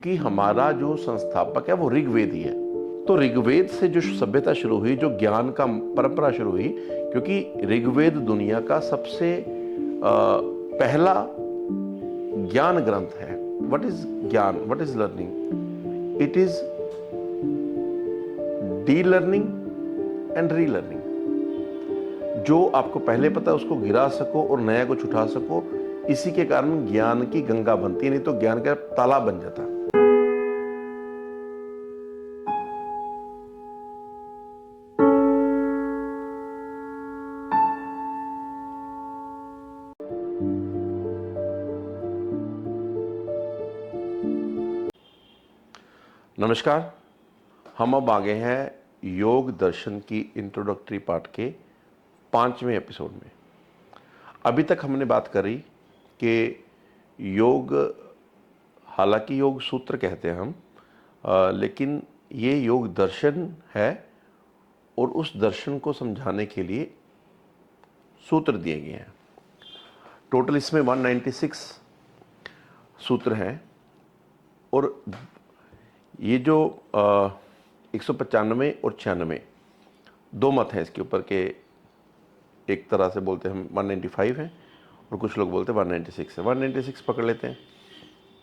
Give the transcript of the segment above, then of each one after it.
कि हमारा जो संस्थापक है वो ऋग्वेद ही है। तो ऋग्वेद से जो सभ्यता शुरू हुई, जो ज्ञान का परंपरा शुरू हुई, क्योंकि ऋग्वेद दुनिया का सबसे पहला ज्ञान ग्रंथ है। व्हाट इज ज्ञान? What is learning? It is D learning and re learning. जो आपको पहले पता है उसको गिरा सको और नया कुछ उठा सको, इसी के कारण ज्ञान की गंगा बनती है, नहीं तो ज्ञान का तालाब बन जाता। नमस्कार, हम अब आ गए हैं योग दर्शन की इंट्रोडक्टरी पार्ट के 5वें एपिसोड में। अभी तक हमने बात करी कि योग, हालांकि योग सूत्र कहते हैं हम, लेकिन ये योग दर्शन है और उस दर्शन को समझाने के लिए सूत्र दिए गए हैं। टोटल इसमें 196 सूत्र हैं और ये जो 195 और 96 दो मत हैं इसके ऊपर के। एक तरह से बोलते हैं हम 195 है और कुछ लोग बोलते हैं 196 है। 196 पकड़ लेते हैं।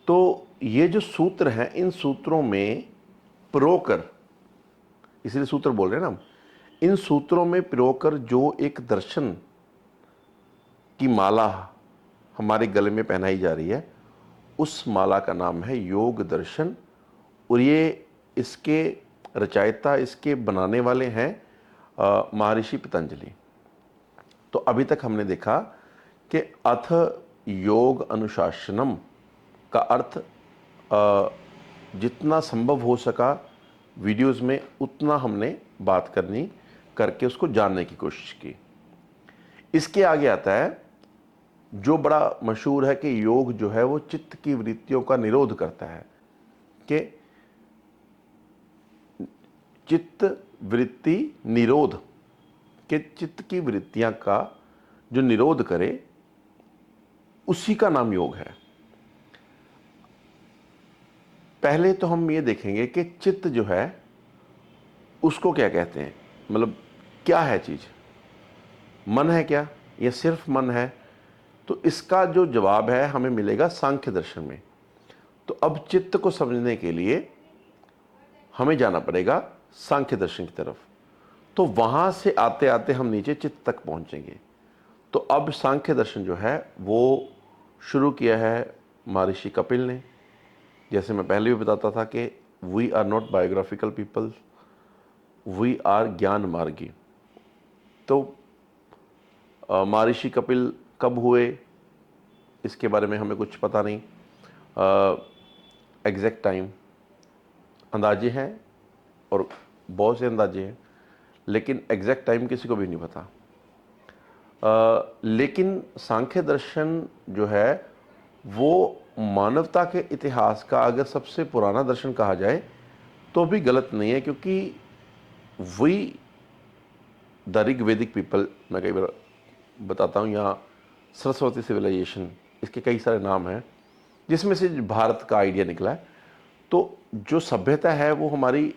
तो ये जो सूत्र हैं, इन सूत्रों में पिरोकर, इसलिए सूत्र बोल रहे हैं ना हम, इन सूत्रों में पिरोकर जो एक दर्शन की माला हमारे गले में पहनाई जा रही है, उस माला का नाम है योग दर्शन। और ये इसके रचयिता, इसके बनाने वाले हैं महर्षि पतंजलि। तो अभी तक हमने देखा कि अथ योग अनुशासनम का अर्थ जितना संभव हो सका वीडियोस में उतना हमने बात करके उसको जानने की कोशिश की। इसके आगे आता है जो बड़ा मशहूर है कि योग जो है वो चित्त की वृत्तियों का निरोध करता है, कि चित्त वृत्ति निरोध, के चित्त की वृत्तियां का जो निरोध करे उसी का नाम योग है। पहले तो हम ये देखेंगे कि चित्त जो है उसको क्या कहते हैं, मतलब क्या है चीज, मन है क्या या सिर्फ मन है? तो इसका जो जवाब है हमें मिलेगा सांख्य दर्शन में। तो अब चित्त को समझने के लिए हमें जाना पड़ेगा सांख्य दर्शन की तरफ। तो वहां से आते आते हम नीचे चित्त तक पहुंचेंगे। तो अब सांख्य दर्शन जो है वो शुरू किया है महर्षि कपिल ने। जैसे मैं पहले भी बताता था कि we are not biographical people, we are gyan margi. तो महर्षि कपिल कब हुए इसके बारे में हमें कुछ पता नहीं, एग्जैक्ट टाइम अंदाजे हैं और बहुत से अंदाजे हैं, लेकिन एग्जैक्ट टाइम किसी को भी नहीं पता। लेकिन सांख्य दर्शन जो है वो मानवता के इतिहास का अगर सबसे पुराना दर्शन कहा जाए तो भी गलत नहीं है, क्योंकि वी द ऋग्वेदिक पीपल, मैं कई बार बताता हूँ, यहाँ सरस्वती सिविलाइजेशन, इसके कई सारे नाम हैं जिसमें से भारत का आइडिया निकला है। तो जो सभ्यता है वो हमारी,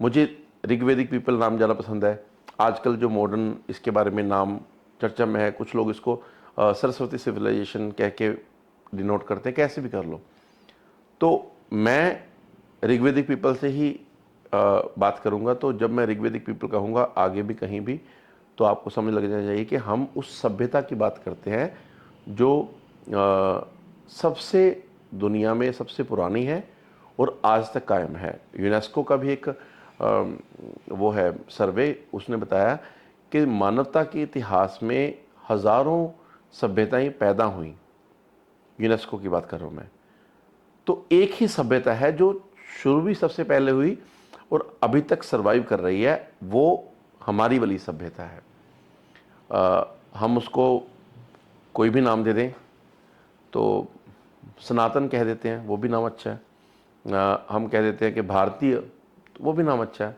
मुझे ऋग्वेदिक पीपल नाम ज़्यादा पसंद है। आजकल जो मॉडर्न इसके बारे में नाम चर्चा में है, कुछ लोग इसको सरस्वती सिविलाइजेशन कह के डिनोट करते हैं, कैसे भी कर लो। तो मैं ऋग्वेदिक पीपल से ही बात करूंगा। तो जब मैं ऋग्वेदिक पीपल कहूँगा आगे भी कहीं भी, तो आपको समझ लग जाना चाहिए कि हम उस सभ्यता की बात करते हैं जो सबसे दुनिया में सबसे पुरानी है और आज तक कायम है। यूनेस्को का भी एक वो है सर्वे, उसने बताया कि मानवता के इतिहास में हजारों सभ्यताएं पैदा हुई। यूनेस्को की बात कर रहा हूँ मैं। तो एक ही सभ्यता है जो शुरू भी सबसे पहले हुई और अभी तक सरवाइव कर रही है, वो हमारी वाली सभ्यता है। हम उसको कोई भी नाम दे दें, तो सनातन कह देते हैं, वो भी नाम अच्छा है। हम कह देते हैं कि भारतीय, तो वो भी नाम अच्छा है।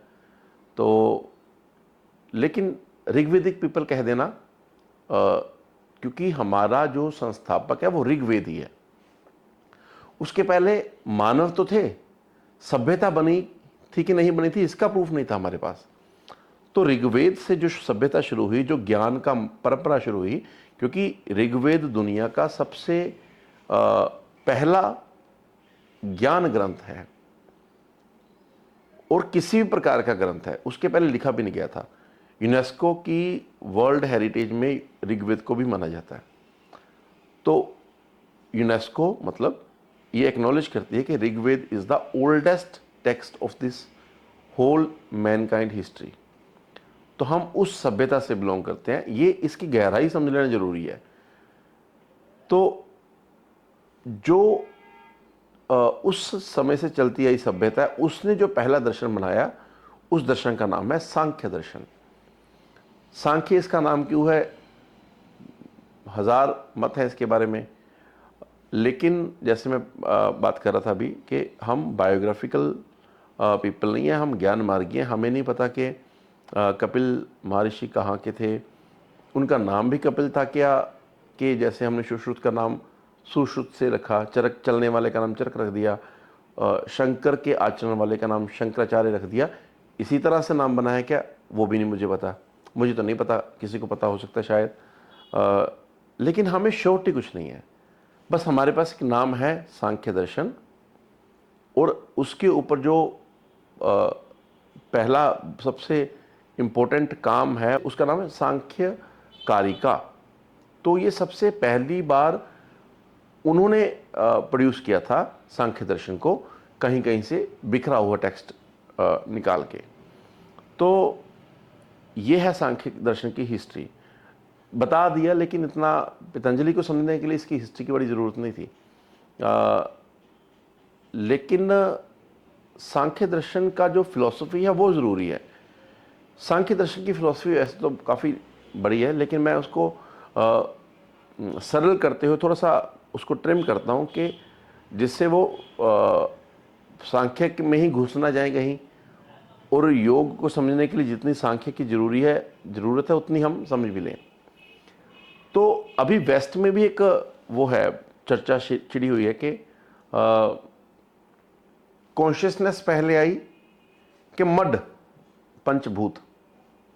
तो लेकिन ऋग्वेदिक पीपल कह देना, क्योंकि हमारा जो संस्थापक है वो ऋग्वेद ही है। उसके पहले मानव तो थे, सभ्यता बनी थी कि नहीं बनी थी इसका प्रूफ नहीं था हमारे पास। तो ऋग्वेद से जो सभ्यता शुरू हुई, जो ज्ञान का परंपरा शुरू हुई, क्योंकि ऋग्वेद दुनिया का सबसे पहला ज्ञान ग्रंथ है और किसी भी प्रकार का ग्रंथ है, उसके पहले लिखा भी नहीं गया था। यूनेस्को की वर्ल्ड हेरिटेज में ऋग्वेद को भी माना जाता है। तो यूनेस्को मतलब ये एक्नॉलेज करती है कि Rigveda is the oldest text of this whole mankind history. तो हम उस सभ्यता से बिलोंग करते हैं, ये इसकी गहराई समझ लेना जरूरी है। तो जो उस समय से चलती आई सभ्यता है, उसने जो पहला दर्शन बनाया, उस दर्शन का नाम है सांख्य दर्शन। सांख्य इसका नाम क्यों है, हजार मत है इसके बारे में, लेकिन जैसे मैं बात कर रहा था अभी कि हम बायोग्राफिकल पीपल नहीं है, हम ज्ञान मार्गी हैं। हमें नहीं पता कि कपिल महर्षि कहाँ के थे, उनका नाम भी कपिल था क्या, कि जैसे हमने सुश्रुत का नाम सुश्रुत से रखा, चरक चलने वाले का नाम चरक रख दिया, शंकर के आचरण वाले का नाम शंकराचार्य रख दिया, इसी तरह से नाम बना है क्या, वो भी नहीं मुझे पता। मुझे तो नहीं पता, किसी को पता हो सकता है शायद, लेकिन हमें श्योरिटी कुछ नहीं है। बस हमारे पास एक नाम है सांख्य दर्शन, और उसके ऊपर जो पहला सबसे इम्पोर्टेंट काम है उसका नाम है सांख्य कारिका। तो ये सबसे पहली बार उन्होंने प्रोड्यूस किया था सांख्य दर्शन को, कहीं कहीं से बिखरा हुआ टेक्स्ट निकाल के। तो ये है सांख्य दर्शन की हिस्ट्री। बता दिया, लेकिन इतना पतंजलि को समझने के लिए इसकी हिस्ट्री की बड़ी ज़रूरत नहीं थी। लेकिन सांख्य दर्शन का जो फिलॉसफी है वो ज़रूरी है। सांख्य दर्शन की फिलॉसफी ऐसे तो काफ़ी बड़ी है, लेकिन मैं उसको सरल करते हुए थोड़ा सा उसको ट्रिम करता हूँ कि जिससे वो सांख्य में ही घुस ना जाए कहीं, और योग को समझने के लिए जितनी सांख्य की ज़रूरत है उतनी हम समझ भी लें। तो अभी वेस्ट में भी एक वो है, चर्चा छिड़ी हुई है कि कॉन्शियसनेस पहले आई कि मड, पंचभूत,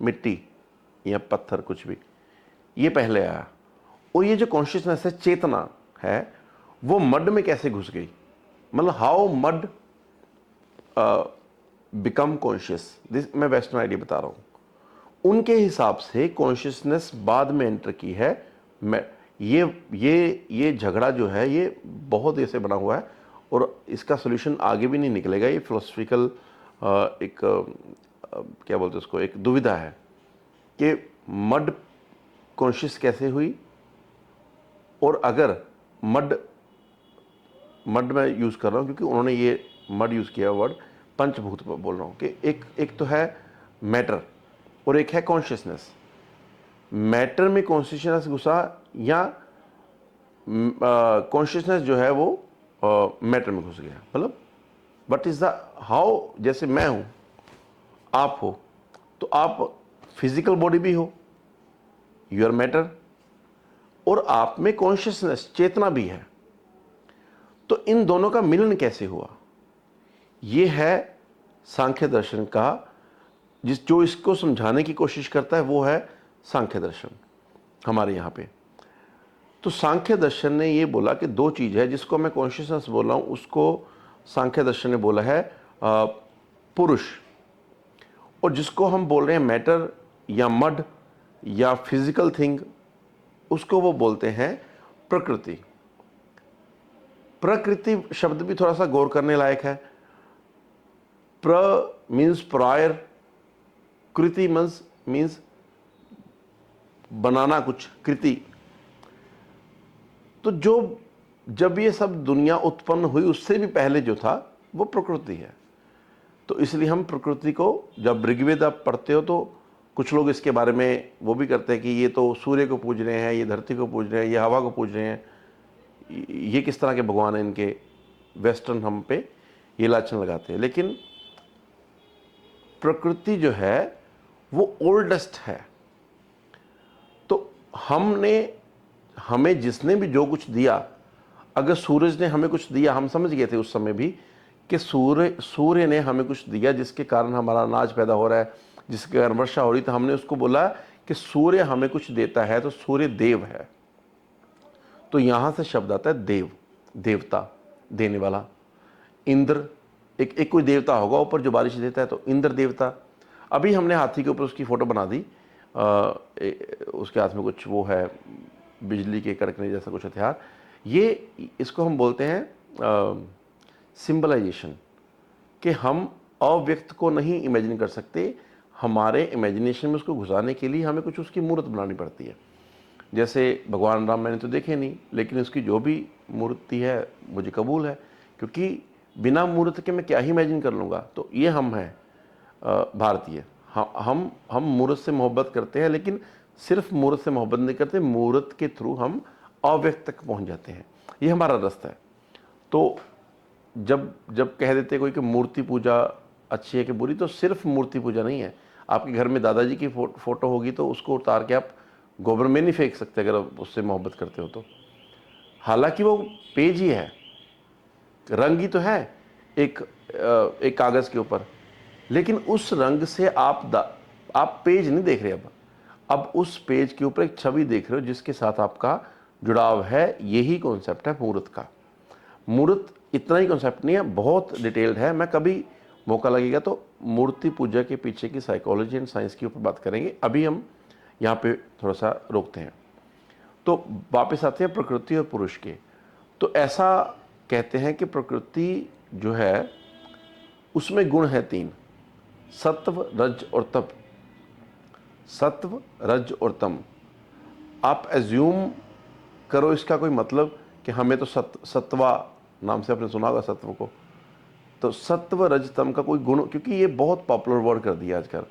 मिट्टी या पत्थर कुछ भी, ये पहले आया, और ये जो कॉन्शियसनेस है, चेतना है, वो मड में कैसे घुस गई, मतलब how mud become conscious. This मैं वेस्टर्न आइडिया बता रहा हूँ। उनके हिसाब से कॉन्शियसनेस बाद में एंटर की है। मैं ये झगड़ा जो है ये बहुत ऐसे बना हुआ है, और इसका सोल्यूशन आगे भी नहीं निकलेगा। ये फिलोसफिकल एक क्या बोलते हैं उसको, एक दुविधा है कि मड कॉन्शियस कैसे हुई, और अगर मड मैं यूज़ कर रहा हूँ क्योंकि उन्होंने ये मड यूज़ किया वर्ड, पंचभूत बोल रहा हूँ कि एक तो है मैटर और एक है कॉन्शियसनेस। मैटर में कॉन्शियसनेस घुसा, या कॉन्शियसनेस जो है वो मैटर में घुस गया। मतलब वट इज़ द हाउ, जैसे मैं हूँ, आप हो, तो आप फिजिकल बॉडी भी हो, यू आर मैटर, और आप में कॉन्शियसनेस, चेतना भी है। तो इन दोनों का मिलन कैसे हुआ, ये है सांख्य दर्शन का, जो इसको समझाने की कोशिश करता है वो है सांख्य दर्शन हमारे यहाँ पे। तो सांख्य दर्शन ने ये बोला कि दो चीज़ है, जिसको मैं कॉन्शियसनेस बोल रहा हूँ उसको सांख्य दर्शन ने बोला है पुरुष, और जिसको हम बोल रहे हैं मैटर या मड या फिजिकल थिंग, उसको वो बोलते हैं प्रकृति। प्रकृति शब्द भी थोड़ा सा गौर करने लायक है। प्र मीन्स प्रायर, कृति मीन्स बनाना कुछ, कृति। तो जब ये सब दुनिया उत्पन्न हुई उससे भी पहले जो था वो प्रकृति है। तो इसलिए हम प्रकृति को, जब ऋग्वेद आप पढ़ते हो तो कुछ लोग इसके बारे में वो भी करते हैं कि ये तो सूर्य को पूज रहे हैं, ये धरती को पूज रहे हैं, ये हवा को पूज रहे हैं, ये किस तरह के भगवान हैं इनके। वेस्टर्न हम पे ये लाछन लगाते हैं, लेकिन प्रकृति जो है वो ओल्डेस्ट है। तो हमें जिसने भी जो कुछ दिया, अगर सूरज ने हमें कुछ दिया, हम समझ गए थे उस समय भी कि सूर्य ने हमें कुछ दिया जिसके कारण हमारा अनाज पैदा हो रहा है, जिसके कारण वर्षा हो रही, तो हमने उसको बोला कि सूर्य हमें कुछ देता है तो सूर्य देव है। तो यहां से शब्द आता है देव, देवता, देने वाला। इंद्र, एक कोई देवता होगा ऊपर जो बारिश देता है, तो इंद्र देवता। अभी हमने हाथी के ऊपर उसकी फोटो बना दी, उसके हाथ में कुछ वो है, बिजली के कड़कने जैसा कुछ हथियार। ये इसको हम बोलते हैं सिंबलाइजेशन, कि हम अव्यक्त को नहीं इमेजिन कर सकते, हमारे इमेजिनेशन में उसको घुसाने के लिए हमें कुछ उसकी मूर्त बनानी पड़ती है। जैसे भगवान राम मैंने तो देखे नहीं, लेकिन उसकी जो भी मूर्ति है मुझे कबूल है, क्योंकि बिना मूर्त के मैं क्या ही इमेजिन कर लूँगा। तो ये हम हैं भारतीय, हम मूर्त से मोहब्बत करते हैं, लेकिन सिर्फ मूर्त से मोहब्बत नहीं करते, मूर्त के थ्रू हम अव्यक्त तक पहुंच जाते हैं। ये हमारा रास्ता है। तो जब जब कह देते कोई कि मूर्ति पूजा अच्छी है कि बुरी, तो सिर्फ मूर्ति पूजा नहीं है। आपके घर में दादाजी की फोटो होगी तो उसको उतार के आप गोबर में नहीं फेंक सकते अगर आप उससे मोहब्बत करते हो तो। हालांकि वो पेज ही है, रंग ही तो है एक कागज़ के ऊपर, लेकिन उस रंग से आप पेज नहीं देख रहे। अब उस पेज के ऊपर एक छवि देख रहे हो जिसके साथ आपका जुड़ाव है। यही कॉन्सेप्ट है मूर्त का। मूर्त इतना ही कॉन्सेप्ट नहीं है, बहुत डिटेल्ड है। मैं कभी मौका लगेगा तो मूर्ति पूजा के पीछे की साइकोलॉजी एंड साइंस के ऊपर बात करेंगे। अभी हम यहाँ पे थोड़ा सा रोकते हैं। तो वापस आते हैं प्रकृति और पुरुष के। तो ऐसा कहते हैं कि प्रकृति जो है उसमें गुण है 3, सत्व, रज और तप। सत्व, रज और तम। आप एज्यूम करो इसका कोई मतलब कि हमें तो सत्वा नाम से आपने सुना होगा सत्व को, तो सत्व रज तम का कोई गुण, क्योंकि ये बहुत पॉपुलर वर्ड कर दिया आजकल,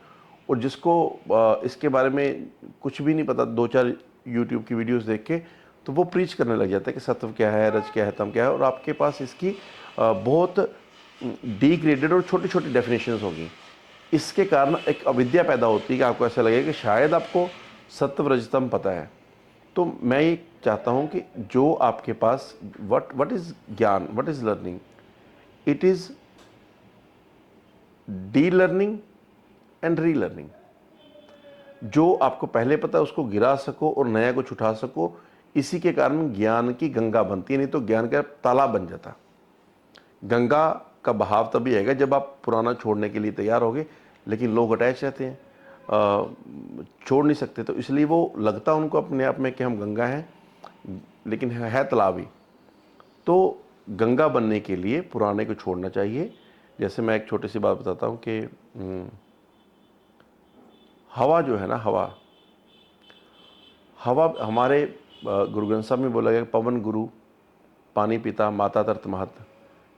और जिसको इसके बारे में कुछ भी नहीं पता, 2-4 यूट्यूब की वीडियोस देख के तो वो प्रीच करने लग जाता है कि सत्व क्या है, रज क्या है, तम क्या है, और आपके पास इसकी बहुत डिग्रेडेड और छोटी छोटी डेफिनेशंस होगी। इसके कारण एक अविद्या पैदा होती है कि आपको ऐसा लगेगा कि शायद आपको सत्व रजतम पता है। तो मैं ये चाहता हूँ कि जो आपके पास व्हाट इज़ ज्ञान, what is learning, it is D learning and re learning. जो आपको पहले पता है उसको गिरा सको और नया कुछ उठा सको, इसी के कारण ज्ञान की गंगा बनती है। नहीं तो ज्ञान का तालाब बन जाता। गंगा का बहाव तभी आएगा जब आप पुराना छोड़ने के लिए तैयार होगे, लेकिन लोग अटैच रहते हैं, छोड़ नहीं सकते। तो इसलिए वो लगता उनको अपने आप में कि हम गंगा हैं, लेकिन है तालाब ही। तो गंगा बनने के लिए पुराने को छोड़ना चाहिए। जैसे मैं एक छोटी सी बात बताता हूँ कि हवा जो है ना, हवा हमारे गुरु ग्रंथ साहब में बोला गया पवन गुरु, पानी पिता, माता तर्त महत,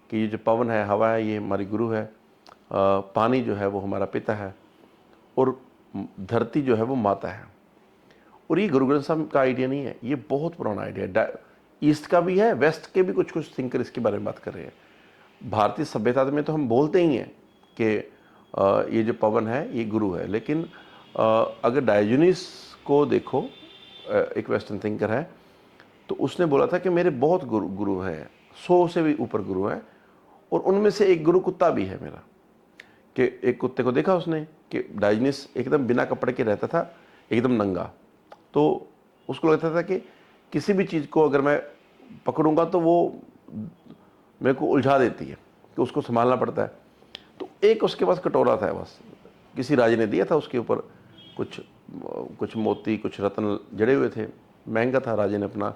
कि ये जो पवन है, हवा है, ये हमारी गुरु है, पानी जो है वो हमारा पिता है, और धरती जो है वो माता है। और ये गुरु ग्रंथ साहब का आइडिया नहीं है, ये बहुत पुराना आइडिया है। ईस्ट का भी है, वेस्ट के भी कुछ कुछ थिंकर इसके बारे में बात कर रहे हैं। भारतीय सभ्यता में तो हम बोलते ही हैं कि ये जो पवन है ये गुरु है, लेकिन अगर डायोजनीस को देखो, एक वेस्टर्न थिंकर है, तो उसने बोला था कि मेरे बहुत गुरु हैं, 100 से भी ऊपर गुरु हैं, और उनमें से एक गुरु कुत्ता भी है मेरा। कि एक कुत्ते को देखा उसने कि डायोजनीस एकदम बिना कपड़े के रहता था, एकदम नंगा, तो उसको लगता था कि किसी भी चीज़ को अगर मैं पकड़ूंगा तो वो मेरे को उलझा देती है, कि उसको संभालना पड़ता है। तो एक उसके पास कटोरा था, बस किसी राजे ने दिया था, उसके ऊपर कुछ मोती, कुछ रत्न जड़े हुए थे, महंगा था। राजे ने अपना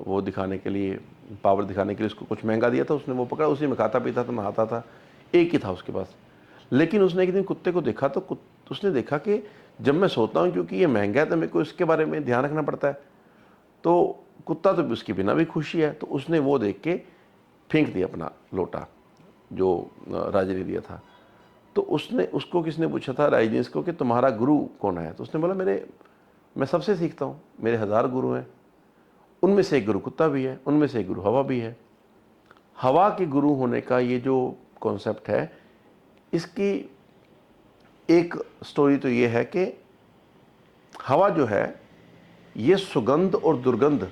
वो दिखाने के लिए, पावर दिखाने के लिए उसको कुछ महंगा दिया था। उसने वो पकड़ा, उसी में खाता पीता था, नहाता था, एक ही था उसके पास। लेकिन उसने एक दिन कुत्ते को देखा, तो उसने देखा कि जब मैं सोता हूँ, क्योंकि ये महंगा है तो मेरे को इसके बारे में ध्यान रखना पड़ता है, तो कुत्ता तो उसके बिना भी खुशी है। तो उसने वो देख के फेंक दिया अपना लोटा जो राजे ने दिया था। तो उसको किसने पूछा था, राइजेंस को, कि तुम्हारा गुरु कौन है? तो उसने बोला मैं सबसे सीखता हूँ, मेरे 1000 गुरु हैं, उनमें से एक गुरु कुत्ता भी है, उनमें से एक गुरु हवा भी है। हवा के गुरु होने का ये जो कॉन्सेप्ट है, इसकी एक स्टोरी तो ये है कि हवा जो है ये सुगंध और दुर्गंध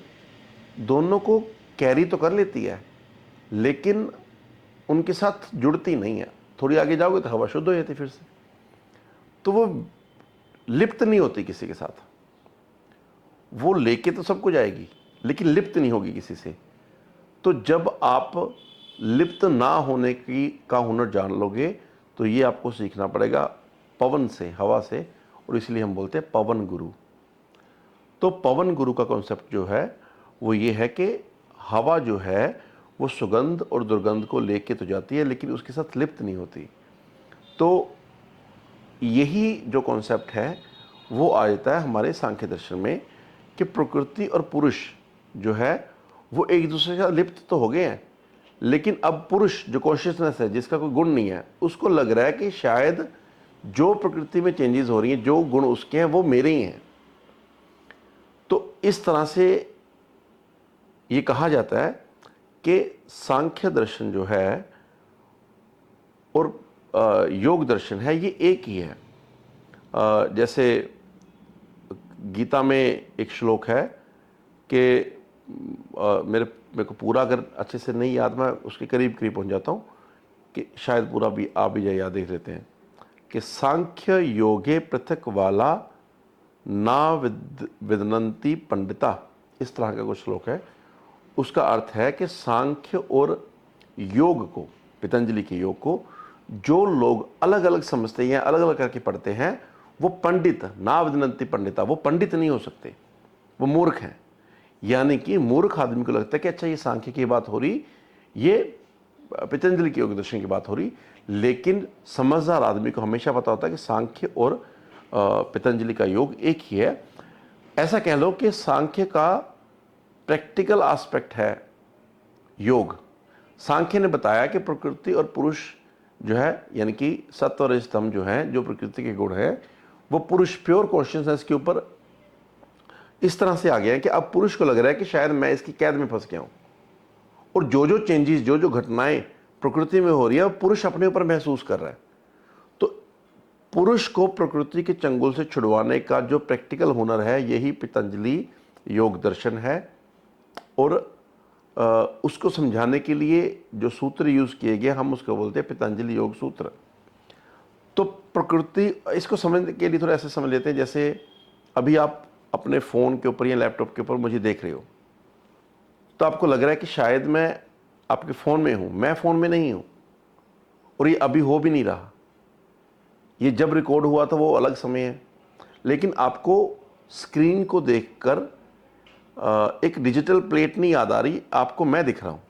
दोनों को कैरी तो कर लेती है, लेकिन उनके साथ जुड़ती नहीं है। थोड़ी आगे जाओगे तो हवा शुद्ध हो जाती फिर से, तो वो लिप्त नहीं होती किसी के साथ। वो लेके तो सबको जाएगी लेकिन लिप्त नहीं होगी किसी से। तो जब आप लिप्त ना होने की का हुनर जान लोगे तो ये आपको सीखना पड़ेगा पवन से, हवा से, और इसलिए हम बोलते हैं पवन गुरु। तो पवन गुरु का कॉन्सेप्ट जो है वो ये है कि हवा जो है वो सुगंध और दुर्गंध को लेके तो जाती है लेकिन उसके साथ लिप्त नहीं होती। तो यही जो कॉन्सेप्ट है वो आ जाता है हमारे सांख्य दर्शन में कि प्रकृति और पुरुष जो है वो एक दूसरे के साथ लिप्त तो हो गए हैं, लेकिन अब पुरुष जो कॉन्शियसनेस है, जिसका कोई गुण नहीं है, उसको लग रहा है कि शायद जो प्रकृति में चेंजेस हो रही हैं, जो गुण उसके हैं वो मेरे ही हैं। तो इस तरह से ये कहा जाता है कि सांख्य दर्शन जो है और योग दर्शन है ये एक ही है। जैसे गीता में एक श्लोक है कि मेरे को पूरा अगर अच्छे से नहीं याद, मैं उसके करीब करीब पहुंच जाता हूँ कि शायद पूरा भी आ भी जाए, याद देख लेते हैं कि सांख्य योगे पृथक वाला ना विदनंती पंडिता, इस तरह का कुछ श्लोक है। उसका अर्थ है कि सांख्य और योग को, पतंजलि के योग को जो लोग अलग अलग समझते हैं, अलग अलग करके पढ़ते हैं, वो पंडित, ना विदनंती पंडिता, वो पंडित नहीं हो सकते, वो मूर्ख हैं। यानी कि मूर्ख आदमी को लगता है कि अच्छा ये सांख्य की बात हो रही, ये पतंजलि के योग दर्शन की बात हो रही, लेकिन समझदार आदमी को हमेशा पता होता है कि सांख्य और पतंजलि का योग एक ही है। ऐसा कह लो कि सांख्य का प्रैक्टिकल एस्पेक्ट है योग। सांख्य ने बताया कि प्रकृति और पुरुष जो है, यानी कि सत्व और रजतम जो है, जो प्रकृति के गुण है, वो पुरुष प्योर कॉन्शियसनेस के ऊपर इस तरह से आ गया है कि अब पुरुष को लग रहा है कि शायद मैं इसकी कैद में फंस गया हूं, और जो जो चेंजेस, जो जो घटनाएं प्रकृति में हो रही है, वो पुरुष अपने ऊपर महसूस कर रहा है। तो पुरुष को प्रकृति के चंगुल से छुड़वाने का जो प्रैक्टिकल हुनर है, यही पतंजलि योग दर्शन है। और उसको समझाने के लिए जो सूत्र यूज किए गए, हम उसको बोलते हैं पतंजलि योग सूत्र। तो प्रकृति, इसको समझने के लिए थोड़ा ऐसे समझ लेते हैं, जैसे अभी आप अपने फ़ोन के ऊपर या लैपटॉप के ऊपर मुझे देख रहे हो, तो आपको लग रहा है कि शायद मैं आपके फ़ोन में हूँ, मैं फ़ोन में नहीं हूँ, और ये अभी हो भी नहीं रहा। ये जब रिकॉर्ड हुआ था वो अलग समय है, लेकिन आपको स्क्रीन को देखकर एक डिजिटल प्लेट नहीं याद आ रही, आपको मैं दिख रहा हूँ,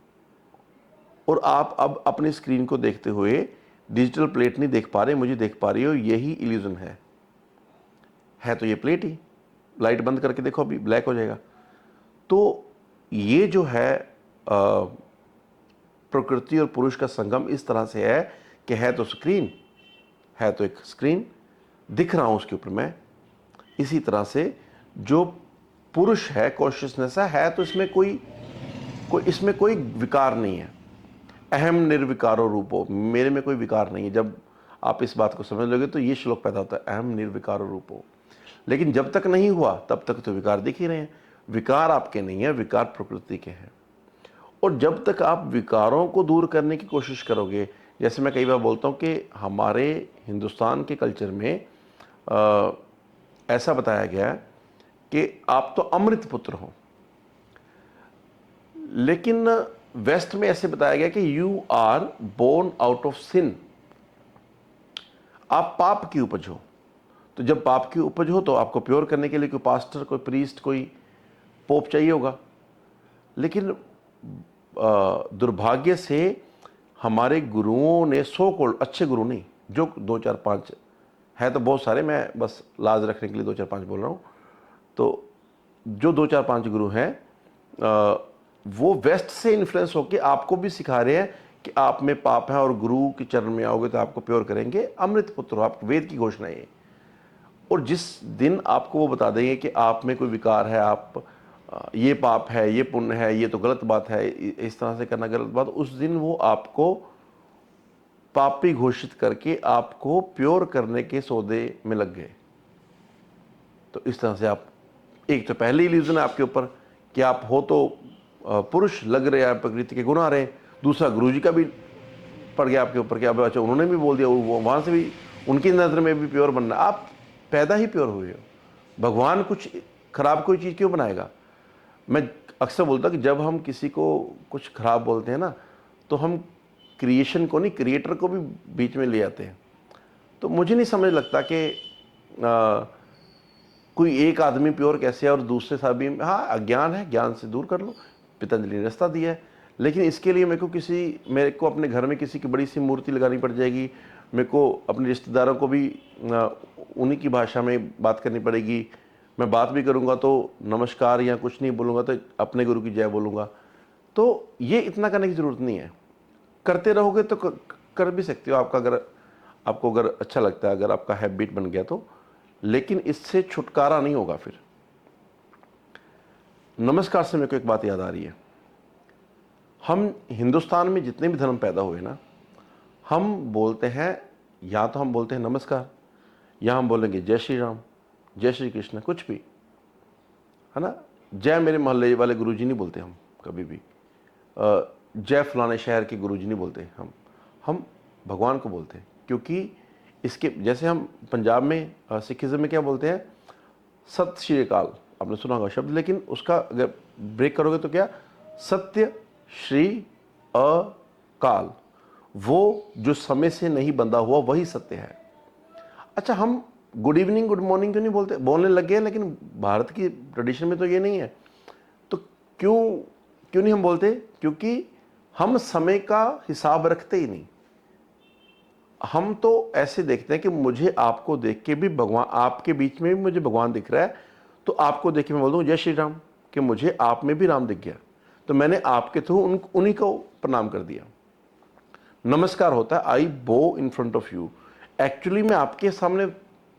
और आप अब अपनी स्क्रीन को देखते हुए डिजिटल प्लेट नहीं देख पा रहे, मुझे देख पा रही हो। यही इल्यूजन है तो ये प्लेट ही। लाइट बंद करके देखो, अभी ब्लैक हो जाएगा। तो ये जो है प्रकृति और पुरुष का संगम इस तरह से है कि है तो स्क्रीन, है तो एक स्क्रीन, दिख रहा हूं उसके ऊपर मैं। इसी तरह से जो पुरुष है, कॉन्शियसनेस है तो इसमें कोई विकार नहीं है। अहम निर्विकारो रूपो, मेरे में कोई विकार नहीं है। जब आप इस बात को समझ लोगे तो ये श्लोक पैदा होता है, अहम निर्विकारो रूपो। लेकिन जब तक नहीं हुआ तब तक तो विकार दिख ही रहे हैं। विकार आपके नहीं है, विकार प्रकृति के हैं। और जब तक आप विकारों को दूर करने की कोशिश करोगे, जैसे मैं कई बार बोलता हूँ कि हमारे हिंदुस्तान के कल्चर में ऐसा बताया गया है कि आप तो अमृत पुत्र हो, लेकिन वेस्ट में ऐसे बताया गया कि you are born out of sin, आप पाप की उपज हो। तो जब पाप की उपज हो तो आपको प्योर करने के लिए कोई पास्टर, कोई प्रीस्ट, कोई पोप चाहिए होगा। लेकिन दुर्भाग्य से हमारे गुरुओं ने, सो कॉल्ड अच्छे गुरु नहीं, जो 2 4 5 है तो बहुत सारे, मैं बस लाज रखने के लिए 2 4 5 बोल रहा हूँ, तो जो 2 4 5 गुरु हैं वो वेस्ट से इन्फ्लुएंस होकर आपको भी सिखा रहे हैं कि आप में पाप है और गुरु के चरण में आओगे तो आपको प्योर करेंगे, अमृत पुत्र हो, आप वेद की घोषणा है। और जिस दिन आपको वो बता देंगे कि आप में कोई विकार है, आप ये पाप है, ये पुण्य है, ये तो गलत बात है, इस तरह से करना गलत बात, उस दिन वो आपको पापी घोषित करके आपको प्योर करने के सौदे में लग गए। तो इस तरह से आप, एक तो पहली इल्यूजन है आपके ऊपर कि आप हो तो पुरुष लग रहे हैं, प्रकृति के गुण आ रहे हैं। दूसरा गुरुजी का भी पड़ गया आपके ऊपर कि अब अच्छा उन्होंने भी बोल दिया, वो वहाँ से भी उनकी नज़र में भी प्योर बनना। आप पैदा ही प्योर हुए हो, भगवान कुछ खराब कोई चीज़ क्यों बनाएगा। मैं अक्सर बोलता कि जब हम किसी को कुछ खराब बोलते हैं ना, तो हम क्रिएशन को नहीं, क्रिएटर को भी बीच में ले आते हैं। तो मुझे नहीं समझ लगता कि कोई एक आदमी प्योर कैसे है और दूसरे साथ भी। हाँ, अज्ञान है, ज्ञान से दूर कर लो, पतंजलि ने रास्ता दिया है। लेकिन इसके लिए मेरे को अपने घर में किसी की बड़ी सी मूर्ति लगानी पड़ जाएगी, मेरे को अपने रिश्तेदारों को भी उन्हीं की भाषा में बात करनी पड़ेगी। मैं बात भी करूँगा तो नमस्कार या कुछ नहीं बोलूँगा तो अपने गुरु की जय बोलूँगा। तो ये इतना करने की ज़रूरत नहीं है। करते रहोगे तो कर भी सकते हो, आपको अगर अच्छा लगता है, अगर आपका हैबिट बन गया तो। लेकिन इससे छुटकारा नहीं होगा फिर। नमस्कार से मेरे को एक बात याद आ रही है। हम हिंदुस्तान में जितने भी धर्म पैदा हुए ना, हम बोलते हैं, या तो हम बोलते हैं नमस्कार, या हम बोलेंगे जय श्री राम, जय श्री कृष्ण, कुछ भी, है ना। जय मेरे मोहल्ले वाले गुरुजी नहीं बोलते हम कभी भी। जय फलाने शहर के गुरुजी नहीं बोलते हम भगवान को बोलते हैं। क्योंकि इसके जैसे हम पंजाब में सिखिज़म में क्या बोलते हैं, सत श्री अकाल, आपने सुना होगा शब्द, लेकिन उसका अगर ब्रेक करोगे तो क्या, सत्य श्री अकाल, वो जो समय से नहीं बंधा हुआ वही सत्य है। अच्छा, हम गुड इवनिंग गुड मॉर्निंग क्यों नहीं बोलते, बोलने लग गए, लेकिन भारत की ट्रेडिशन में तो ये नहीं है। तो क्यों नहीं हम बोलते, क्योंकि हम समय का हिसाब रखते ही नहीं। हम तो ऐसे देखते हैं कि मुझे आपको देख के भी भगवान, आपके बीच में भी मुझे भगवान दिख रहा है, तो आपको देख के मैं बोल दूँ जय श्री राम, कि मुझे आप में भी राम दिख गया, तो मैंने आपके थ्रू उन्हीं को प्रणाम कर दिया। नमस्कार होता है आई बो in front of you. Actually मैं आपके सामने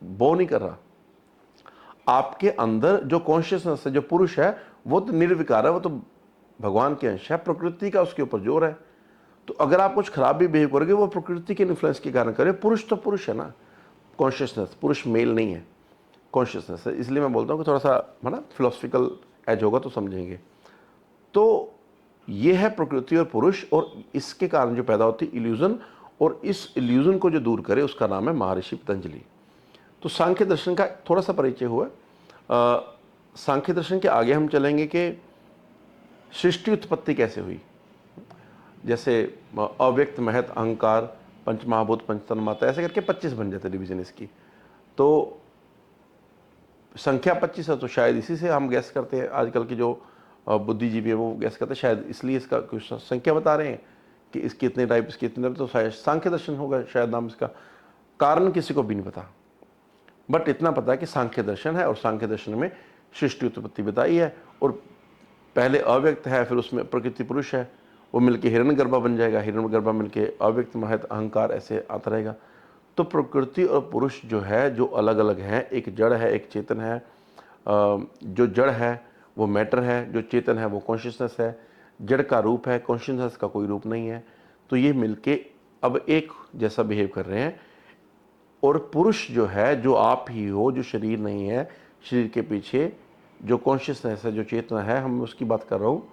बो नहीं कर रहा। आपके अंदर जो कॉन्शियसनेस है, जो पुरुष है, वो तो निर्विकार है, वो तो भगवान के अंश है, प्रकृति का उसके ऊपर जोर है। तो अगर आप कुछ खराब भी बिहेव करोगे, वो प्रकृति के इन्फ्लुएंस के कारण करें। पुरुष तो पुरुष है ना, कॉन्शियसनेस, पुरुष मेल नहीं है, कॉन्शियसनेस है। इसलिए मैं बोलता हूँ कि थोड़ा सा है ना फिलोसफिकल एज होगा तो समझेंगे। तो ये है प्रकृति और पुरुष, और इसके कारण जो पैदा होती है इल्यूजन, और इस इल्यूजन को जो दूर करे उसका नाम है महर्षि पतंजलि। तो सांख्य दर्शन का थोड़ा सा परिचय हुआ। सांख्य दर्शन के आगे हम चलेंगे कि सृष्टि उत्पत्ति कैसे हुई। जैसे अव्यक्त, महत, अहंकार, पंचमहाभूत, पंचतन माता, ऐसे करके 25 बन जाते डिवीजन इसकी। तो संख्या 25 है, तो शायद इसी से हम गैस करते हैं, आजकल की जो बुद्धिजीवी है वो गैस करते हैं, शायद इसलिए इसका कुछ संख्या बता रहे हैं कि इसके इतने टाइप, इसके इतने टाइप, तो शायद सांख्य दर्शन होगा शायद नाम इसका। कारण किसी को भी नहीं पता, बट इतना पता है कि सांख्य दर्शन है, और सांख्य दर्शन में सृष्टि उत्पत्ति बताई है। और पहले अव्यक्त है, फिर उसमें प्रकृति पुरुष है, वो मिलके हिरण्यगर्भा बन जाएगा, हिरण्यगर्भा मिलके अव्यक्त, महत, अहंकार, ऐसे आता रहेगा। तो प्रकृति और पुरुष जो है, जो अलग अलग हैं, एक जड़ है, एक चेतन है। जो जड़ है वो मैटर है, जो चेतन है वो कॉन्शियसनेस है। जड़ का रूप है, कॉन्शियसनेस का कोई रूप नहीं है। तो ये मिलके अब एक जैसा बिहेव कर रहे हैं। और पुरुष जो है, जो आप ही हो, जो शरीर नहीं है, शरीर के पीछे जो कॉन्शियसनेस है, जो चेतना है, हम उसकी बात कर रहा हूँ,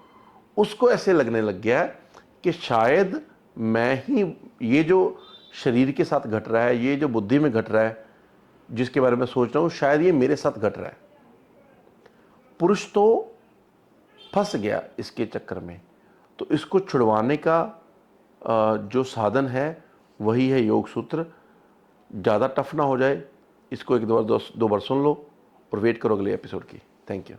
उसको ऐसे लगने लग गया है कि शायद मैं ही, ये जो शरीर के साथ घट रहा है, ये जो बुद्धि में घट रहा है, जिसके बारे में सोच रहा हूँ, शायद ये मेरे साथ घट रहा है। पुरुष तो फंस गया इसके चक्कर में। तो इसको छुड़वाने का जो साधन है वही है योग सूत्र। ज़्यादा टफ ना हो जाए, इसको एक दो बार सुन लो और वेट करो अगले एपिसोड की। Thank you.